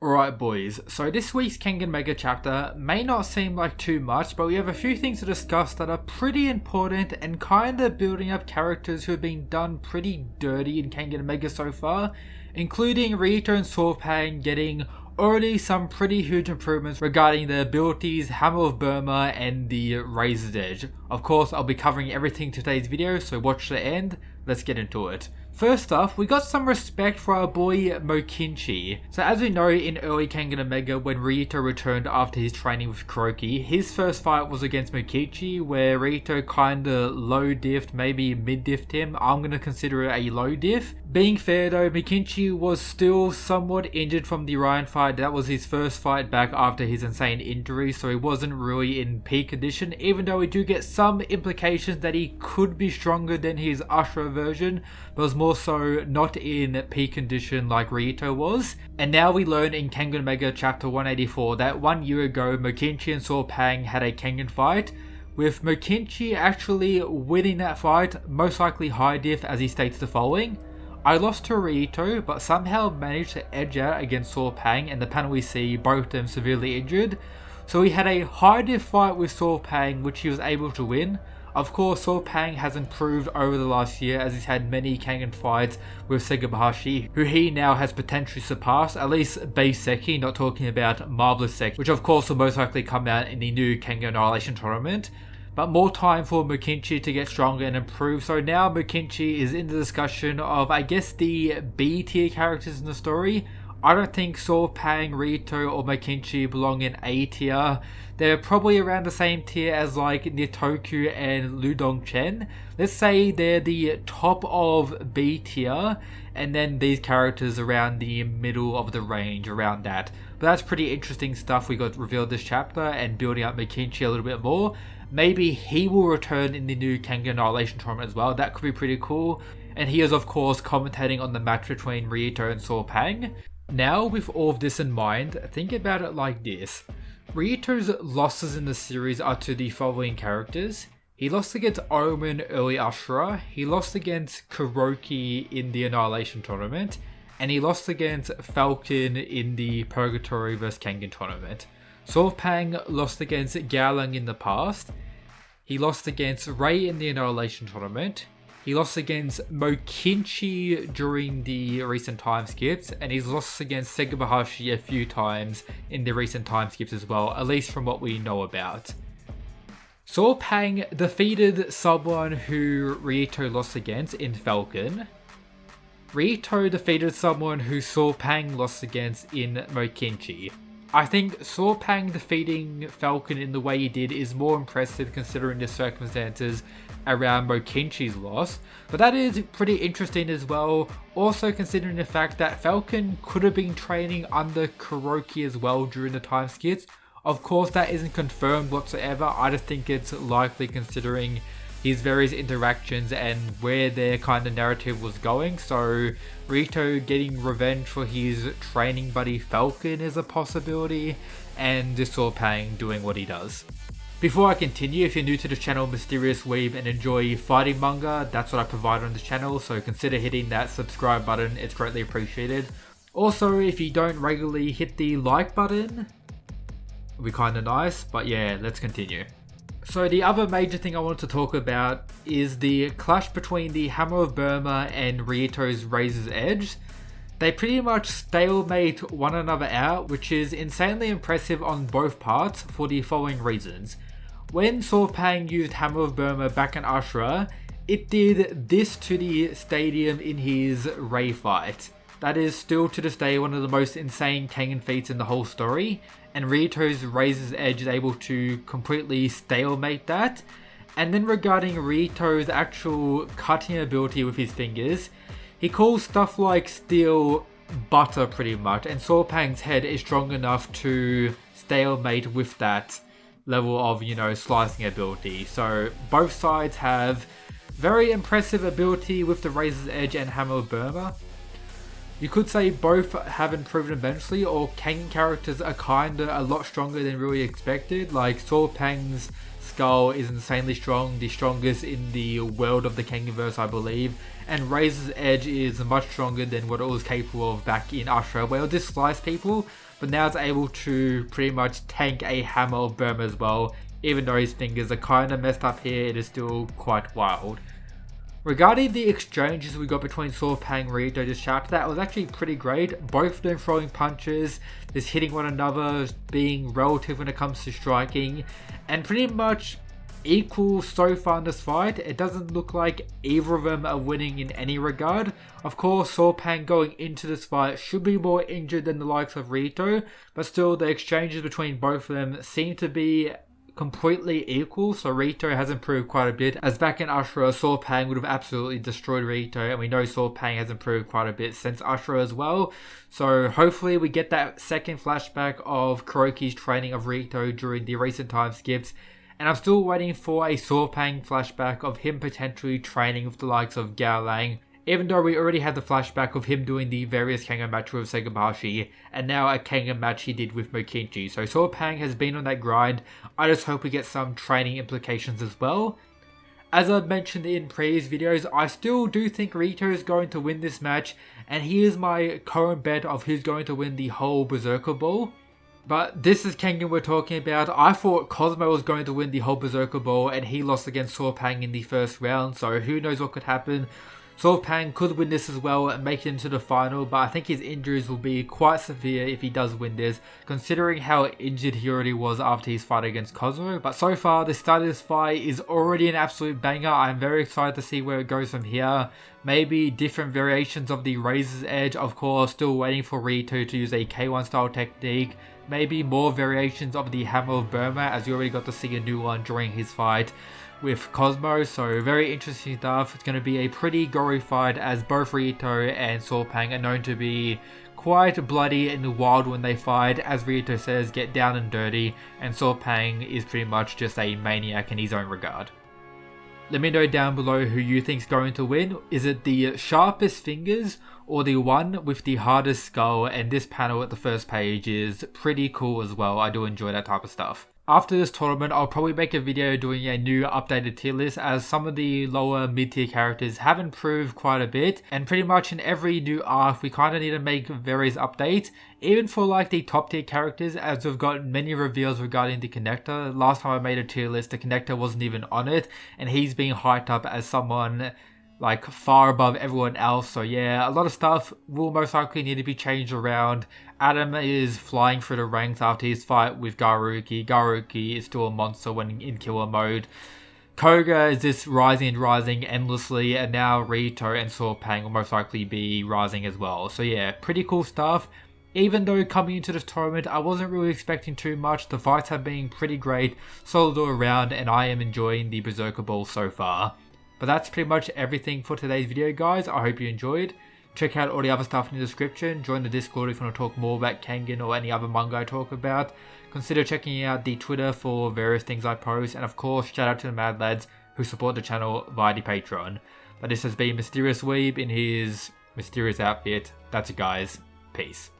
Alright boys, so this week's Kengan Mega chapter may not seem like too much, but we have a few things to discuss that are pretty important and kinda building up characters who have been done pretty dirty in Kengan Mega so far, including Rihito and Sawpaing getting already some pretty huge improvements regarding their abilities, Hammer of Burma and the Razor's Edge. Of course, I'll be covering everything in today's video, so watch the end. Let's get into it. First off, we got some respect for our boy Mokinchi. So as we know in early Kengan Omega, when Rihito returned after his training with Kuroki, his first fight was against Mokinchi, where Rihito kinda low diffed, maybe mid diffed him. I'm gonna consider it a low diff. Being fair though, Mokinchi was still somewhat injured from the Ryan fight. That was his first fight back after his insane injury, so he wasn't really in peak condition, even though we do get some implications that he could be stronger than his Ashura version, but was more so not in peak condition like Rihito was. And now we learn in Kengan Mega chapter 184 that 1 year ago Mokinchi and Sawpaing had a Kengan fight, with Mokinchi actually winning that fight, most likely high diff, as he states the following: "I lost to Rihito, but somehow managed to edge out against Sawpaing, and the panel we see both of them severely injured. So he had a high diff fight with Sawpaing, which he was able to win. Of course, Sawpaing has improved over the last year, as he's had many Kengan fights with Segabahashi, who he now has potentially surpassed, at least base Seki, not talking about Marvelous Seki, which of course will most likely come out in the new Kengan Annihilation tournament. But more time for Mokinchi to get stronger and improve, so now Mokinchi is in the discussion of, I guess, the B tier characters in the story. I don't think Sawpaing, Rihito or Mokinchi belong in A tier. They're probably around the same tier as like Nitoku and Ludong Chen. Let's say they're the top of B tier, and then these characters around the middle of the range, around that. But that's pretty interesting stuff we got revealed this chapter, and building up Mokinchi a little bit more. Maybe he will return in the new Kengan Annihilation tournament as well. That could be pretty cool. And he is of course commentating on the match between Rihito and Sawpaing. Now, with all of this in mind, think about it like this. Rihito's losses in the series are to the following characters. He lost against Omen early Ashura, he lost against Kuroki in the Annihilation tournament, and he lost against Falcon in the Purgatory vs Kengan tournament. Sawpaing lost against Gaolang in the past, he lost against Ray in the Annihilation tournament, he lost against Mokinchi during the recent time skips, and he's lost against Segabahashi a few times in the recent time skips as well, at least from what we know about. Sawpaing defeated someone who Rihito lost against in Falcon. Rihito defeated someone who Sawpaing lost against in Mokinchi. I think Sawpaing defeating Falcon in the way he did is more impressive considering the circumstances around Mokinchi's loss, but that is pretty interesting as well, also considering the fact that Falcon could have been training under Kuroki as well during the time skips. Of course that isn't confirmed whatsoever, I just think it's likely considering his various interactions and where their kind of narrative was going. So Rihito getting revenge for his training buddy Falcon is a possibility, and Sawpaing doing what he does. Before I continue, if you're new to the channel Mysterious Weeb and enjoy fighting manga, that's what I provide on the channel, so consider hitting that subscribe button, it's greatly appreciated. Also, if you don't regularly hit the like button, it'll be kinda nice, but yeah, let's continue. So the other major thing I wanted to talk about is the clash between the Hammer of Burma and Rihito's Razor's Edge. They pretty much stalemate one another out, which is insanely impressive on both parts for the following reasons. When Sawpaing used Hammer of Burma back in Ashura, it did this to the stadium in his Ray fight. That is still to this day one of the most insane Kengan feats in the whole story, and Rihito's Razor's Edge is able to completely stalemate that. And then regarding Rihito's actual cutting ability with his fingers, he calls stuff like steel butter pretty much, and Sawpaing's head is strong enough to stalemate with that level of, slicing ability. So both sides have very impressive ability with the Razor's Edge and Hammer of Burma. You could say both have improved eventually, or Kengan characters are kinda a lot stronger than really expected. Like Sawpaing's skull is insanely strong, the strongest in the world of the Kenganverse, I believe. And Razor's Edge is much stronger than what it was capable of back in Ashura, where it just sliced people, but now it's able to pretty much tank a hammer of Burma as well. Even though his fingers are kind of messed up here, it is still quite wild. Regarding the exchanges we got between Sawpaing and Rihito this chapter, that was actually pretty great. Both of them throwing punches, just hitting one another, being relative when it comes to striking, and pretty much equal so far in this fight. It doesn't look like either of them are winning in any regard. Of course, Sawpaing going into this fight should be more injured than the likes of Rihito, but still the exchanges between both of them seem to be completely equal, so Rihito has improved quite a bit, as back in Ashura, Sawpaing would have absolutely destroyed Rihito, and we know Sawpaing has improved quite a bit since Ashura as well. So hopefully we get that second flashback of Kuroki's training of Rihito during the recent time skips, and I'm still waiting for a Sawpaing flashback of him potentially training with the likes of Gao Lang, even though we already had the flashback of him doing the various Kengan matches with Segabashi, and now a Kengan match he did with Mokinchi. So Sawpaing has been on that grind. I just hope we get some training implications as well. As I've mentioned in previous videos, I still do think Rihito is going to win this match, and here's my current bet of who's going to win the whole Berserker Ball. But this is Kengan we're talking about. I thought Cosmo was going to win the whole Berserker Ball, and he lost against Sawpaing in the first round, so who knows what could happen. Sawpaing could win this as well and make it into the final, but I think his injuries will be quite severe if he does win this, considering how injured he already was after his fight against Cosmo. But so far, the start of this fight is already an absolute banger. I'm very excited to see where it goes from here. Maybe different variations of the Razor's Edge, of course, still waiting for Rihito to use a K1 style technique. Maybe more variations of the Hammer of Burma, as you already got to see a new one during his fight with Cosmo, so very interesting stuff. It's going to be a pretty gory fight, as both Rihito and Sawpaing are known to be quite bloody and wild when they fight. As Rihito says, get down and dirty, and Sawpaing is pretty much just a maniac in his own regard. Let me know down below who you think's going to win. Is it the sharpest fingers or the one with the hardest skull? And this panel at the first page is pretty cool as well. I do enjoy that type of stuff. After this tournament, I'll probably make a video doing a new updated tier list, as some of the lower mid-tier characters have improved quite a bit, and pretty much in every new arc we kind of need to make various updates, even for like the top tier characters, as we've got many reveals regarding the Connector. Last time I made a tier list, the Connector wasn't even on it, and he's being hyped up as someone like far above everyone else. So yeah, a lot of stuff will most likely need to be changed around. Adam is flying through the ranks after his fight with Garuki. Garuki is still a monster when in killer mode. Koga is just rising and rising endlessly, and now Rihito and Sawpaing will most likely be rising as well. So yeah, pretty cool stuff. Even though coming into this tournament, I wasn't really expecting too much. The fights have been pretty great, solid all around, and I am enjoying the Berserker Ball so far. But that's pretty much everything for today's video, guys. I hope you enjoyed. Check out all the other stuff in the description. Join the Discord if you want to talk more about Kengan or any other manga I talk about. Consider checking out the Twitter for various things I post. And of course, shout out to the Mad Lads who support the channel via the Patreon. But this has been Mysterious Weeb in his mysterious outfit. That's it, guys. Peace.